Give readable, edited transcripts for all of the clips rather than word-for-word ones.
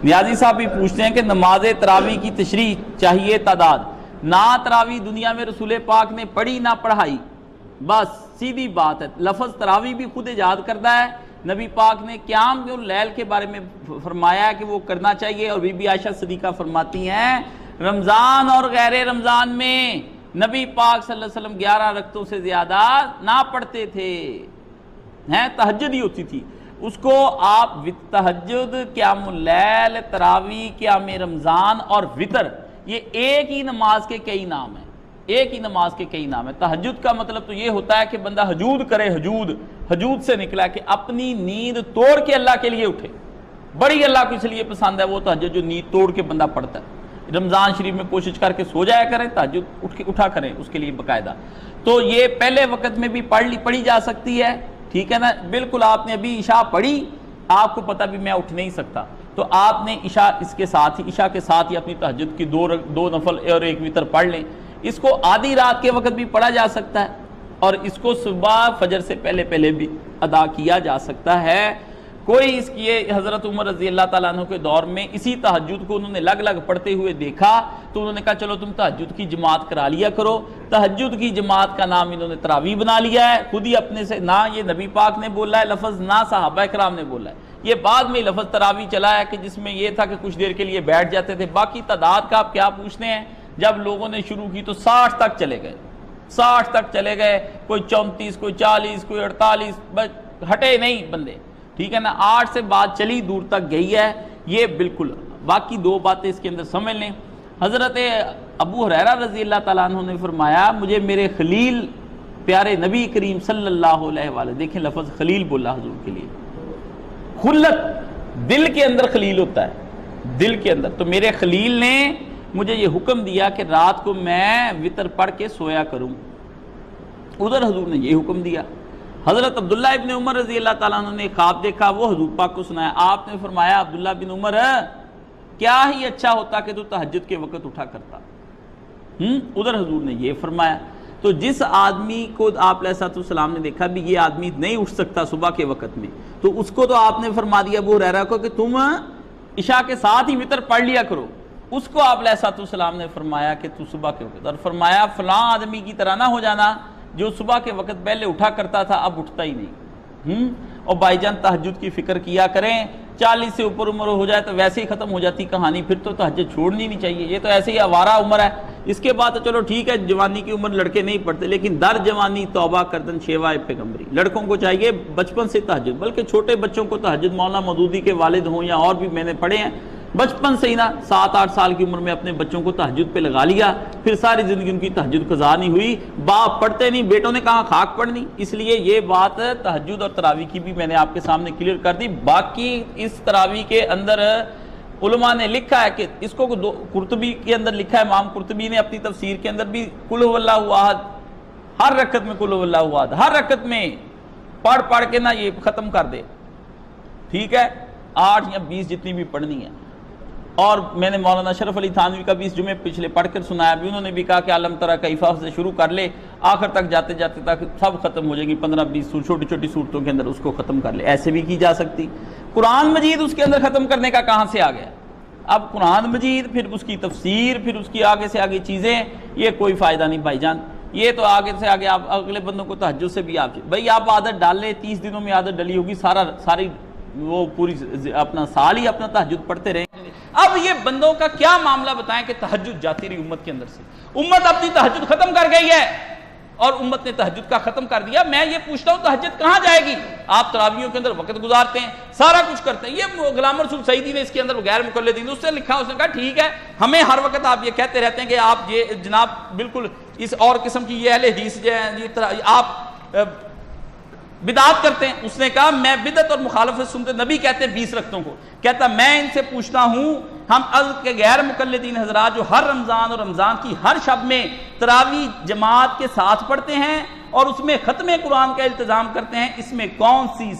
نیازی صاحب بھی پوچھتے ہیں کہ نماز تراویح کی تشریح چاہیے تعداد، نہ تراویح دنیا میں رسول پاک نے پڑھی نہ پڑھائی، بس سیدھی بات ہے۔ لفظ تراویح بھی خود ایجاد کرتا ہے، نبی پاک نے قیام اللیل کے بارے میں فرمایا کہ وہ کرنا چاہیے، اور بی بی عائشہ صدیقہ فرماتی ہیں رمضان اور غیر رمضان میں نبی پاک صلی اللہ علیہ وسلم 11 رکعتوں سے زیادہ نہ پڑھتے تھے، تہجد ہی ہوتی تھی اس کو آپ تہجد، قیام اللیل، تراویح، قیام رمضان اور وتر، یہ ایک ہی نماز کے کئی نام ہیں، ایک ہی نماز کے کئی نام ہیں۔ تہجد کا مطلب تو یہ ہوتا ہے کہ بندہ ہجود کرے، ہجود سے نکلا کہ اپنی نیند توڑ کے اللہ کے لیے اٹھے، بڑی اللہ کو اس لیے پسند ہے وہ تہجد جو نیند توڑ کے بندہ پڑھتا ہے۔ رمضان شریف میں کوشش کر کے سو جایا کریں، تہجد اٹھا کریں اس کے لیے باقاعدہ۔ تو یہ پہلے وقت میں بھی پڑھی جا سکتی ہے، ٹھیک ہے نا۔ بالکل آپ نے ابھی عشاء پڑھی، آپ کو پتہ بھی میں اٹھ نہیں سکتا، تو آپ نے عشاء کے ساتھ ہی اپنی تہجد کی دو نفل اور ایک وتر پڑھ لیں۔ اس کو آدھی رات کے وقت بھی پڑھا جا سکتا ہے، اور اس کو صبح فجر سے پہلے بھی ادا کیا جا سکتا ہے۔ کوئی اس کی حضرت عمر رضی اللہ تعالیٰ عنہ کے دور میں اسی تہجد کو انہوں نے لگ پڑھتے ہوئے دیکھا، تو انہوں نے کہا چلو تم تہجد کی جماعت کرا لیا کرو۔ تہجد کی جماعت کا نام انہوں نے تراویح بنا لیا ہے، خود ہی اپنے سے، نہ یہ نبی پاک نے بولا ہے لفظ، نہ صحابہ کرام نے بولا ہے، یہ بعد میں لفظ تراویح چلا ہے کہ جس میں یہ تھا کہ کچھ دیر کے لیے بیٹھ جاتے تھے۔ باقی تعداد کا آپ کیا پوچھتے ہیں، جب لوگوں نے شروع کی تو 60 تک چلے گئے، کوئی 34، کوئی 40، کوئی 48، بس ہٹے نہیں بندے، ٹھیک ہے نا۔ 8 سے بات چلی دور تک گئی ہے، یہ بالکل۔ باقی دو باتیں اس کے اندر سمجھ لیں۔ حضرت ابو ہریرہ رضی اللہ تعالیٰ عنہ نے فرمایا مجھے میرے خلیل پیارے نبی کریم صلی اللہ علیہ وآلہ، دیکھیں لفظ خلیل بولا حضور کے لیے، خلت دل کے اندر خلیل ہوتا ہے، دل کے اندر، تو میرے خلیل نے مجھے یہ حکم دیا کہ رات کو میں وتر پڑھ کے سویا کروں، ادھر حضور نے یہ حکم دیا۔ حضرت عبداللہ ابن عمر رضی اللہ تعالیٰ عنہ نے خواب دیکھا، وہ حضور پاک کو سنایا، آپ نے فرمایا عبداللہ بن عمر کیا ہی اچھا ہوتا کہ تو تہجد کے وقت اٹھا کرتا، ادھر حضور نے یہ فرمایا۔ تو جس آدمی کو آپ علیہ السلام نے دیکھا بھی یہ آدمی نہیں اٹھ سکتا صبح کے وقت میں، تو اس کو تو آپ نے فرما دیا ابو ہریرہ کو کہ تم عشاء کے ساتھ ہی وتر پڑھ لیا کرو، اس کو آپ علیہ السلام نے فرمایا کہ تو صبح کے وقت، اور فرمایا فلاں آدمی کی طرح نہ ہو جانا جو صبح کے وقت پہلے اٹھا کرتا تھا اب اٹھتا ہی نہیں۔ اور بھائی جان تہجد کی فکر کیا کریں، 40 سے اوپر عمر ہو جائے تو ویسے ہی ختم ہو جاتی کہانی، پھر تو تہجد چھوڑنی نہیں چاہیے، یہ تو ایسے ہی آوارہ عمر ہے۔ اس کے بعد تو چلو ٹھیک ہے جوانی کی عمر لڑکے نہیں پڑھتے، لیکن در جوانی توبہ کردن شیوہ پیغمبری، لڑکوں کو چاہیے بچپن سے تہجد، بلکہ چھوٹے بچوں کو تہجد مولانا مودودی کے والد ہوں یا اور بھی میں نے پڑھے ہیں، بچپن سے ہی نا 7-8 سال کی عمر میں اپنے بچوں کو تہجد پہ لگا لیا، پھر ساری زندگی ان کی تہجد قضا نہیں ہوئی، باپ پڑھتے نہیں، بیٹوں نے کہاں خاک پڑھنی۔ اس لیے یہ بات تہجد اور تراویح کی بھی میں نے آپ کے سامنے کلیئر کر دی۔ باقی اس تراویح کے اندر علماء نے لکھا ہے کہ اس کو قرطبی کے اندر لکھا ہے، امام قرطبی نے اپنی تفسیر کے اندر بھی قل هو اللہ احد، ہر رکعت میں قل هو اللہ احد، ہر رکعت میں پڑھ کے نا یہ ختم کر دے، ٹھیک ہے، 8 یا 20 جتنی بھی پڑھنی ہے۔ اور میں نے مولانا اشرف علی تھانوی کا بھی اس جمعے پچھلے پڑھ کر سنایا بھی، انہوں نے بھی کہا کہ علم تری کیف سے شروع کر لے، آخر تک جاتے تک سب ختم ہو جائیں گی، 15-20 چھوٹی چھوٹی صورتوں کے اندر اس کو ختم کر لے، ایسے بھی کی جا سکتی۔ قرآن مجید اس کے اندر ختم کرنے کا کہاں سے آ گیا؟ اب قرآن مجید، پھر اس کی تفسیر، پھر اس کی آگے سے آگے چیزیں، یہ کوئی فائدہ نہیں بھائی جان، یہ تو آگے سے آگے آپ اگلے بندوں کو تہجد سے بھی بھائی آپ عادت ڈال لیں، 30 دنوں میں عادت ڈلی ہوگی، ساری وہ پوری اپنا سال ہی اپنا تہجد پڑھتے رہیں۔ اب یہ بندوں کا کیا معاملہ بتائیں کہ تہجد جاتی رہی امت کے اندر سے، امت اپنی تہجد ختم کر گئی ہے اور امت نے تہجد کا ختم کر دیا۔ میں یہ پوچھتا ہوں تہجد کہاں جائے گی؟ آپ تراویحوں کے اندر وقت گزارتے ہیں، سارا کچھ کرتے ہیں۔ یہ غلام رسول سعیدی نے اس کے اندر غیر مقلدین اس سے لکھا، اس نے کہا ٹھیک ہے، ہمیں ہر وقت آپ یہ کہتے رہتے ہیں کہ آپ یہ جناب بالکل اس اور قسم کی یہ اہل حدیث جو ہے آپ بدعت کرتے ہیں۔ اس نے کہا میں بدعت اور مخالفت سنتے، نبی کہتے ہیں 20 رکعتوں کو، کہتا میں ان سے پوچھتا ہوں ہم کے غیر مقلدین حضرات جو ہر رمضان اور رمضان کی ہر شب میں تراویح جماعت کے ساتھ پڑھتے ہیں اور اس میں ختم قرآن کا التزام کرتے ہیں، اس میں کون سی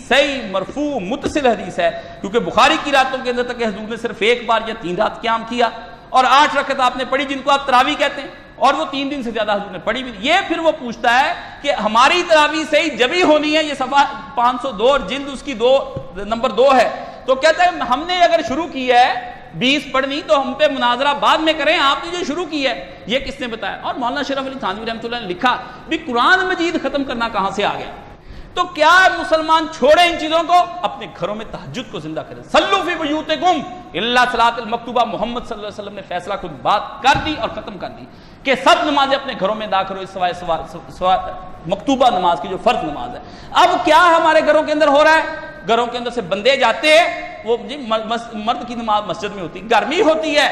صحیح مرفوع متصل حدیث ہے؟ کیونکہ بخاری کی راتوں کے اندر تک حضور نے صرف 1 بار یا 3 رات قیام کیا، اور 8 رکعت آپ نے پڑھی جن کو آپ تراویح کہتے ہیں، اور وہ 3 دن سے زیادہ حضور نے پڑھی بھی نہیں۔ یہ پھر وہ پوچھتا ہے کہ ہماری تراویح صحیح جبھی ہونی ہے، یہ صفحہ 502 اور جلد اس کی نمبر 2 ہے، تو کہتا ہے ہم نے اگر شروع کی ہے 20 پڑھنی تو ہم پہ مناظرہ بعد میں کریں، آپ نے جو شروع کی ہے یہ کس نے بتایا؟ اور مولانا شرف علی تھانوی رحمۃ اللہ نے لکھا بھی قرآن مجید ختم کرنا کہاں سے آ گیا؟ تو کیا مسلمان چھوڑیں ان چیزوں کو، اپنے گھروں میں تہجد کو زندہ کریں. صلوا فی بیوتکم الا صلاۃ المکتوبہ. محمد صلی اللہ علیہ وسلم نے فیصلہ خود بات کر دی اور ختم کر دی کہ سب نمازیں اپنے گھروں میں ادا کرو سوائے مکتوبہ نماز کی جو فرض نماز ہے. اب کیا ہمارے گھروں کے اندر ہو رہا ہے؟ گھروں کے اندر سے بندے جاتے ہیں، وہ مرد کی نماز مسجد میں ہوتی، گرمی ہوتی ہے.